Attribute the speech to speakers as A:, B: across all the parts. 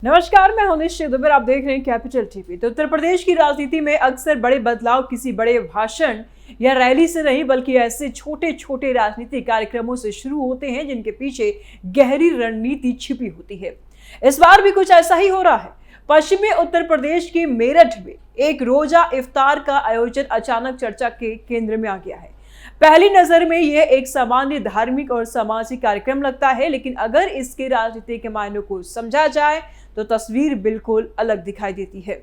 A: नमस्कार, मैं हूं निश्चित दुबे। आप देख रहे हैं कैपिटल टीवी। तो उत्तर प्रदेश की राजनीति में अक्सर बड़े बदलाव किसी बड़े भाषण या रैली से नहीं बल्कि ऐसे छोटे छोटे राजनीतिक कार्यक्रमों से शुरू होते हैं जिनके पीछे गहरी रणनीति छिपी होती है। इस बार भी कुछ ऐसा ही हो रहा है। पश्चिमी उत्तर प्रदेश के मेरठ में एक रोजा इफ्तार का आयोजन अचानक चर्चा के केंद्र में आ गया है। पहली नजर में यह एक सामान्य धार्मिक और सामाजिक कार्यक्रम लगता है, लेकिन अगर इसके राजनीतिक मायनों को समझा जाए तो तस्वीर बिल्कुल अलग दिखाई देती है।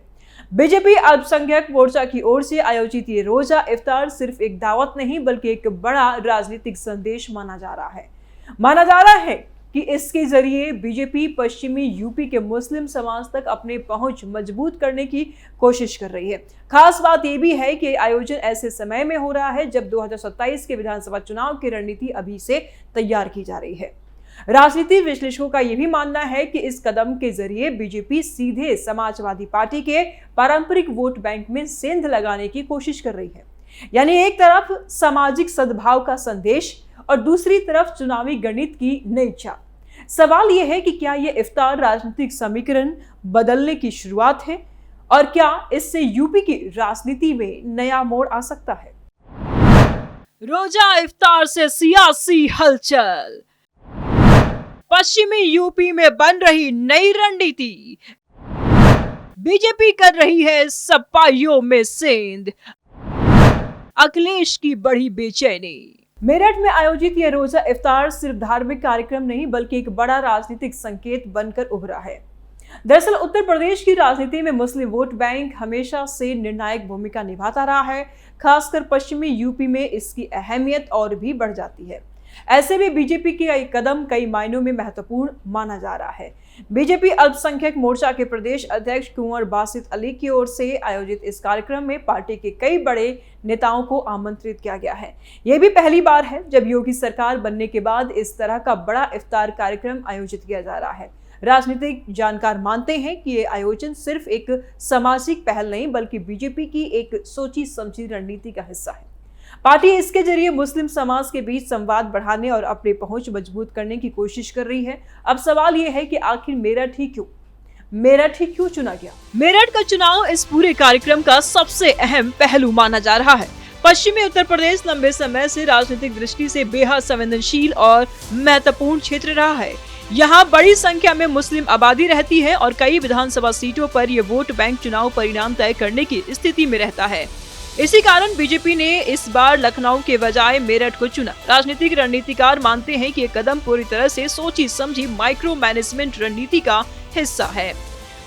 A: बीजेपी अल्पसंख्यक मोर्चा की ओर से आयोजित ये रोजा इफ्तार सिर्फ एक दावत नहीं बल्कि एक बड़ा राजनीतिक संदेश माना जा रहा है कि इसके जरिए बीजेपी पश्चिमी यूपी के मुस्लिम समाज तक अपनी पहुंच मजबूत करने की कोशिश कर रही है। खास बात यह भी है कि आयोजन ऐसे समय में हो रहा है जब 2027 के विधानसभा चुनाव की रणनीति अभी से तैयार की जा रही है। राजनीति विश्लेषकों का यह भी मानना है कि इस कदम के जरिए बीजेपी सीधे समाजवादी पार्टी के पारंपरिक वोट बैंक में सेंध लगाने की कोशिश कर रही है। यानी एक तरफ सामाजिक सद्भाव का संदेश और दूसरी तरफ चुनावी गणित की नई चाल। सवाल यह है कि क्या यह इफ्तार राजनीतिक समीकरण बदलने की शुरुआत है और क्या इससे यूपी की राजनीति में नया मोड़ आ सकता है। रोजा इफ्तार से सियासी हलचल, पश्चिमी यूपी में बन रही नई रणनीति, बीजेपी कर रही है सपाइयों में सेंध, अखिलेश की बढ़ी बेचैनी। मेरठ में आयोजित यह रोजा इफ्तार सिर्फ धार्मिक कार्यक्रम नहीं बल्कि एक बड़ा राजनीतिक संकेत बनकर उभरा है। दरअसल उत्तर प्रदेश की राजनीति में मुस्लिम वोट बैंक हमेशा से निर्णायक भूमिका निभाता रहा है। खासकर पश्चिमी यूपी में इसकी अहमियत और भी बढ़ जाती है। ऐसे में बीजेपी के कदम कई मायनों में महत्वपूर्ण माना जा रहा है। बीजेपी अल्पसंख्यक मोर्चा के प्रदेश अध्यक्ष कुंवर बासित अली की ओर से आयोजित इस कार्यक्रम में पार्टी के कई बड़े नेताओं को आमंत्रित किया गया है। यह भी पहली बार है जब योगी सरकार बनने के बाद इस तरह का बड़ा इफ्तार कार्यक्रम आयोजित किया जा रहा है। राजनीतिक जानकार मानते हैं कि ये आयोजन सिर्फ एक सामाजिक पहल नहीं बल्कि बीजेपी की एक सोची समझी रणनीति का हिस्सा है। पार्टी इसके जरिए मुस्लिम समाज के बीच संवाद बढ़ाने और अपनी पहुंच मजबूत करने की कोशिश कर रही है। अब सवाल यह है कि आखिर मेरठ ही क्यों चुना गया। मेरठ का चुनाव इस पूरे कार्यक्रम का सबसे अहम पहलू माना जा रहा है। पश्चिमी उत्तर प्रदेश लंबे समय से राजनीतिक दृष्टि से बेहद संवेदनशील और महत्वपूर्ण क्षेत्र रहा है। यहाँ बड़ी संख्या में मुस्लिम आबादी रहती है और कई विधानसभा सीटों पर ये वोट बैंक चुनाव परिणाम तय करने की स्थिति में रहता है। इसी कारण बीजेपी ने इस बार लखनऊ के बजाय मेरठ को चुना। राजनीतिक रणनीतिकार मानते हैं कि ये कदम पूरी तरह से सोची समझी माइक्रो मैनेजमेंट रणनीति का हिस्सा है।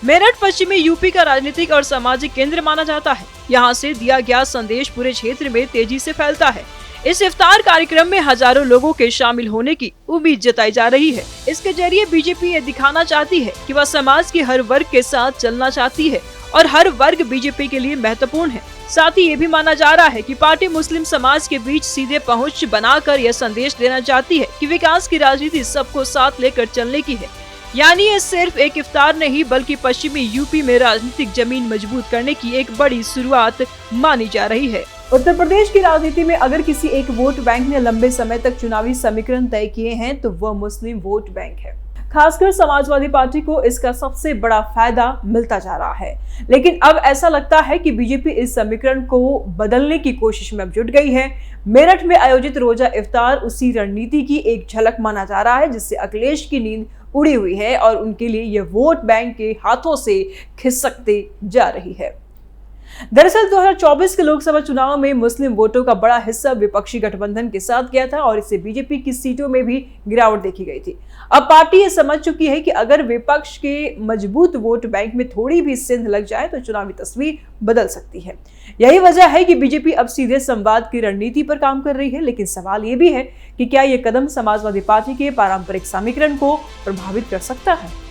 A: मेरठ पश्चिमी यूपी का राजनीतिक और सामाजिक केंद्र माना जाता है। यहाँ से दिया गया संदेश पूरे क्षेत्र में तेजी से फैलता है। इस इफ्तार कार्यक्रम में हजारों लोगों के शामिल होने की उम्मीद जताई जा रही है। इसके जरिए बीजेपी ये दिखाना चाहती है कि वह समाज के हर वर्ग के साथ चलना चाहती है और हर वर्ग बीजेपी के लिए महत्वपूर्ण है। साथ ही ये भी माना जा रहा है कि पार्टी मुस्लिम समाज के बीच सीधे पहुंच बनाकर यह संदेश देना चाहती है कि विकास की राजनीति सबको साथ लेकर चलने की है। यानी ये सिर्फ एक इफ्तार नहीं बल्कि पश्चिमी यूपी में राजनीतिक जमीन मजबूत करने की एक बड़ी शुरुआत मानी जा रही है। उत्तर प्रदेश की राजनीति में अगर किसी एक वोट बैंक ने लंबे समय तक चुनावी समीकरण तय किए हैं तो वह मुस्लिम वोट बैंक है। खासकर समाजवादी पार्टी को इसका सबसे बड़ा फायदा मिलता जा रहा है। लेकिन अब ऐसा लगता है कि बीजेपी इस समीकरण को बदलने की कोशिश में अब जुट गई है। मेरठ में आयोजित रोजा इफ्तार उसी रणनीति की एक झलक माना जा रहा है जिससे अखिलेश की नींद उड़ी हुई है और उनके लिए यह वोट बैंक के हाथों से खिसकते जा रही है। दरअसल 2024 के लोकसभा चुनाव में मुस्लिम वोटों का बड़ा हिस्सा विपक्षी गठबंधन के साथ गया था और इससे बीजेपी की सीटों में भी गिरावट देखी गई थी। अब पार्टी ये समझ चुकी है कि अगर विपक्ष के मजबूत वोट बैंक में थोड़ी भी सेंध लग जाए तो चुनावी तस्वीर बदल सकती है। यही वजह है कि बीजेपी अब सीधे संवाद की रणनीति पर काम कर रही है। लेकिन सवाल ये भी है कि क्या ये कदम समाजवादी पार्टी के पारंपरिक समीकरण को प्रभावित कर सकता है।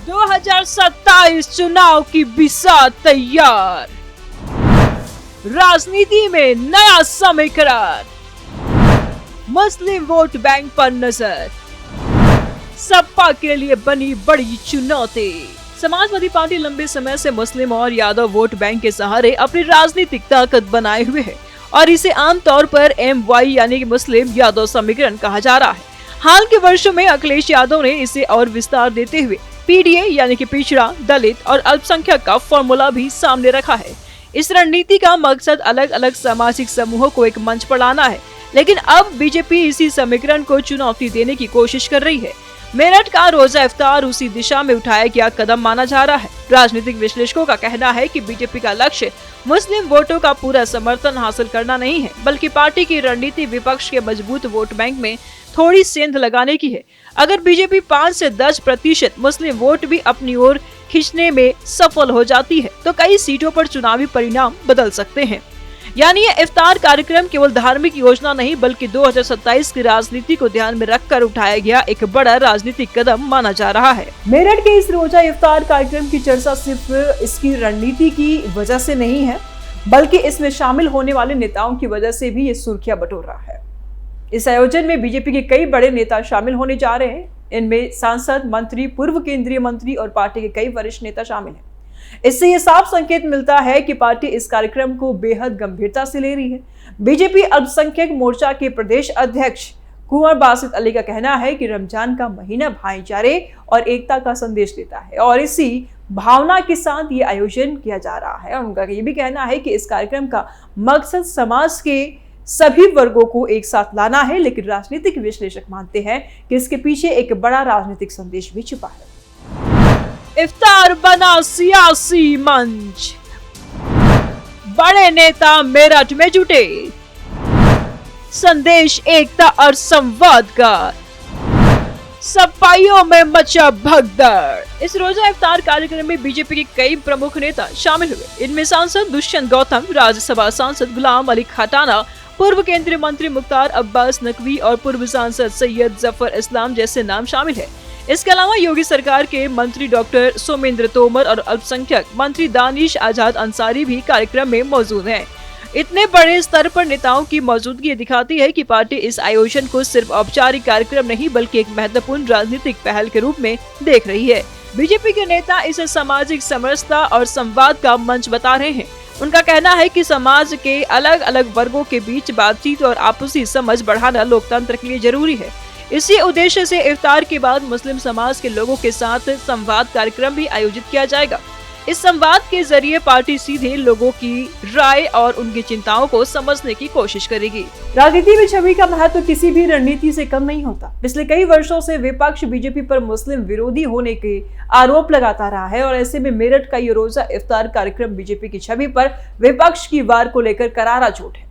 A: 2027 चुनाव की बिसात तैयार, राजनीति में नया समीकरण, मुस्लिम वोट बैंक पर नजर, सपा के लिए बनी बड़ी चुनौती। समाजवादी पार्टी लंबे समय से मुस्लिम और यादव वोट बैंक के सहारे अपनी राजनीतिक ताकत बनाए हुए है और इसे आमतौर पर MY यानी कि मुस्लिम यादव समीकरण कहा जा रहा है। हाल के वर्षों में अखिलेश यादव ने इसे और विस्तार देते हुए पीडीए यानी कि पिछड़ा, दलित और अल्पसंख्यक का फॉर्मूला भी सामने रखा है। इस रणनीति का मकसद अलग अलग सामाजिक समूहों को एक मंच पर लाना है, लेकिन अब बीजेपी इसी समीकरण को चुनौती देने की कोशिश कर रही है। मेरठ का रोजा इफ्तार उसी दिशा में उठाया गया कदम माना जा रहा है। राजनीतिक विश्लेषकों का कहना है कि बीजेपी का लक्ष्य मुस्लिम वोटों का पूरा समर्थन हासिल करना नहीं है, बल्कि पार्टी की रणनीति विपक्ष के मजबूत वोट बैंक में थोड़ी सेंध लगाने की है। अगर बीजेपी 5 से 10% मुस्लिम वोट भी अपनी ओर खींचने में सफल हो जाती है तो कई सीटों पर चुनावी परिणाम बदल सकते हैं। यानी ये इफ्तार कार्यक्रम केवल धार्मिक योजना नहीं बल्कि 2027 की राजनीति को ध्यान में रखकर उठाया गया एक बड़ा राजनीतिक कदम माना जा रहा है। मेरठ के इस रोजा इफ्तार कार्यक्रम की चर्चा सिर्फ इसकी रणनीति की वजह से नहीं है, बल्कि इसमें शामिल होने वाले नेताओं की वजह से भी ये सुर्खियां बटोर रहा है। इस आयोजन में बीजेपी के कई बड़े नेता शामिल होने जा रहे हैं। इनमें सांसद, मंत्री, पूर्व केंद्रीय मंत्री और पार्टी के कई वरिष्ठ नेता शामिल हैं। इससे ये साफ संकेत मिलता है कि पार्टी इस कार्यक्रम को बेहद गंभीरता से ले रही है। बीजेपी अल्पसंख्यक मोर्चा के प्रदेश अध्यक्ष कुंवर बासित अली का कहना है कि रमजान का महीना भाईचारे और एकता का संदेश देता है और इसी भावना के साथ ये आयोजन किया जा रहा है। और उनका ये भी कहना है कि इस कार्यक्रम का मकसद समाज के सभी वर्गों को एक साथ लाना है, लेकिन राजनीतिक विश्लेषक मानते हैं कि इसके पीछे एक बड़ा राजनीतिक संदेश भी छुपा है। इफ्तार बना सियासी मंच, बड़े नेता मेरठ में जुटे, संदेश एकता और संवाद का, सफाइयों में मचा भगदड़। इस रोजा इफ्तार कार्यक्रम में बीजेपी के कई प्रमुख नेता शामिल हुए। इनमें सांसद दुष्यंत गौतम, राज्यसभा सांसद गुलाम अली खटाना, पूर्व केंद्रीय मंत्री मुख्तार अब्बास नकवी और पूर्व सांसद सैयद जफर इस्लाम जैसे नाम शामिल है। इसके अलावा योगी सरकार के मंत्री डॉक्टर सोमेंद्र तोमर और अल्पसंख्यक मंत्री दानिश आजाद अंसारी भी कार्यक्रम में मौजूद हैं। इतने बड़े स्तर पर नेताओं की मौजूदगी दिखाती है कि पार्टी इस आयोजन को सिर्फ औपचारिक कार्यक्रम नहीं बल्कि एक महत्वपूर्ण राजनीतिक पहल के रूप में देख रही है। बीजेपी के नेता इसे सामाजिक समरसता और संवाद का मंच बता रहे हैं। उनका कहना है कि समाज के अलग अलग वर्गों के बीच बातचीत और आपसी समझ बढ़ाना लोकतंत्र के लिए जरूरी है। इसी उद्देश्य से इफ्तार के बाद मुस्लिम समाज के लोगों के साथ संवाद कार्यक्रम भी आयोजित किया जाएगा। इस संवाद के जरिए पार्टी सीधे लोगों की राय और उनकी चिंताओं को समझने की कोशिश करेगी। राजनीति में छवि का महत्व किसी भी रणनीति से कम नहीं होता। पिछले कई वर्षों से विपक्ष बीजेपी पर मुस्लिम विरोधी होने के आरोप लगाता रहा है और ऐसे में मेरठ का ये रोजा इफ्तार कार्यक्रम बीजेपी की छवि पर विपक्ष की वार को लेकर करारा चोट है,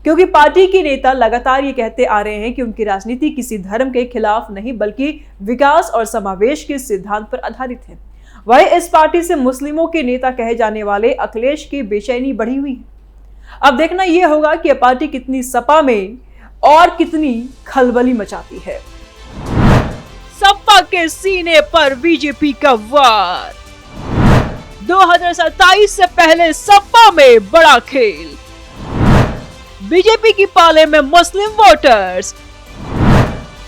A: क्योंकि पार्टी के नेता लगातार ये कहते आ रहे हैं कि उनकी राजनीति किसी धर्म के खिलाफ नहीं बल्कि विकास और समावेश के सिद्धांत पर आधारित है। वहीं इस पार्टी से मुस्लिमों के नेता कहे जाने वाले अखिलेश की बेचैनी बढ़ी हुई है। अब देखना यह होगा कि पार्टी कितनी सपा में और कितनी खलबली मचाती है। सपा के सीने पर बीजेपी का वार, 2027 से पहले सपा में बड़ा खेल, बीजेपी की पाले में मुस्लिम वोटर्स,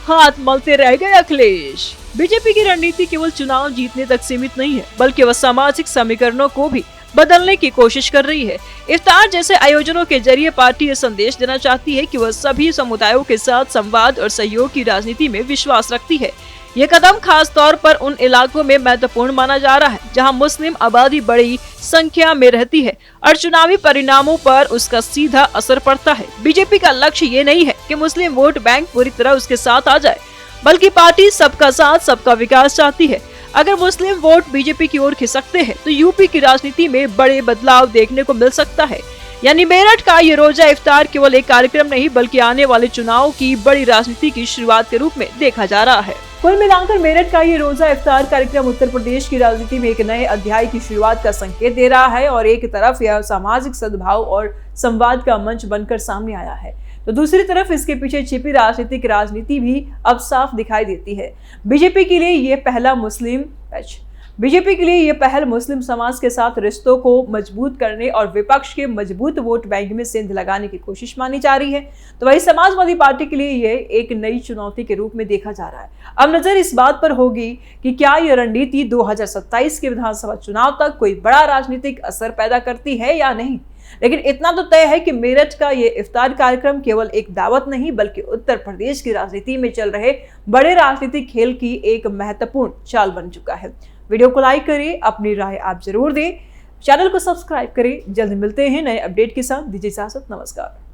A: हाथ मलते रह गए अखिलेश। बीजेपी की रणनीति केवल चुनाव जीतने तक सीमित नहीं है बल्कि वह सामाजिक समीकरणों को भी बदलने की कोशिश कर रही है। इफ्तार जैसे आयोजनों के जरिए पार्टी ये संदेश देना चाहती है कि वह सभी समुदायों के साथ संवाद और सहयोग की राजनीति में विश्वास रखती है। ये कदम खास तौर पर उन इलाकों में महत्वपूर्ण माना जा रहा है जहां मुस्लिम आबादी बड़ी संख्या में रहती है और चुनावी परिणामों पर उसका सीधा असर पड़ता है। बीजेपी का लक्ष्य ये नहीं है कि मुस्लिम वोट बैंक पूरी तरह उसके साथ आ जाए, बल्कि पार्टी सबका साथ सबका विकास चाहती है। अगर मुस्लिम वोट बीजेपी की ओर खिसकते हैं तो यूपी की राजनीति में बड़े बदलाव देखने को मिल सकता है। यानी मेरठ का ये रोजा इफ्तार केवल एक कार्यक्रम नहीं बल्कि आने वाले चुनाव की बड़ी राजनीति की शुरुआत के रूप में देखा जा रहा है। कुल मिलाकर मेरठ का ये रोजा इफ्तार कार्यक्रम उत्तर प्रदेश की राजनीति में एक नए अध्याय की शुरुआत का संकेत दे रहा है और एक तरफ यह सामाजिक सद्भाव और संवाद का मंच बनकर सामने आया है तो दूसरी तरफ इसके पीछे छिपी राजनीतिक राजनीति भी अब साफ दिखाई देती है। बीजेपी के लिए ये पहल मुस्लिम समाज के साथ रिश्तों को मजबूत करने और विपक्ष के मजबूत वोट बैंक में सेंध लगाने की कोशिश मानी जा रही है। तो वही समाजवादी पार्टी के लिए ये एक नई चुनौती के रूप में देखा जा रहा है। अब नजर इस बात पर होगी कि क्या यह रणनीति 2027 के विधानसभा चुनाव तक कोई बड़ा राजनीतिक असर पैदा करती है या नहीं। लेकिन इतना तो तय है कि मेरठ का ये इफ्तार कार्यक्रम केवल एक दावत नहीं बल्कि उत्तर प्रदेश की राजनीति में चल रहे बड़े राजनीतिक खेल की एक महत्वपूर्ण चाल बन चुका है। वीडियो को लाइक करें, अपनी राय आप जरूर दें, चैनल को सब्सक्राइब करें। जल्द मिलते हैं नए अपडेट के साथ। दीजिए इजाजत, नमस्कार।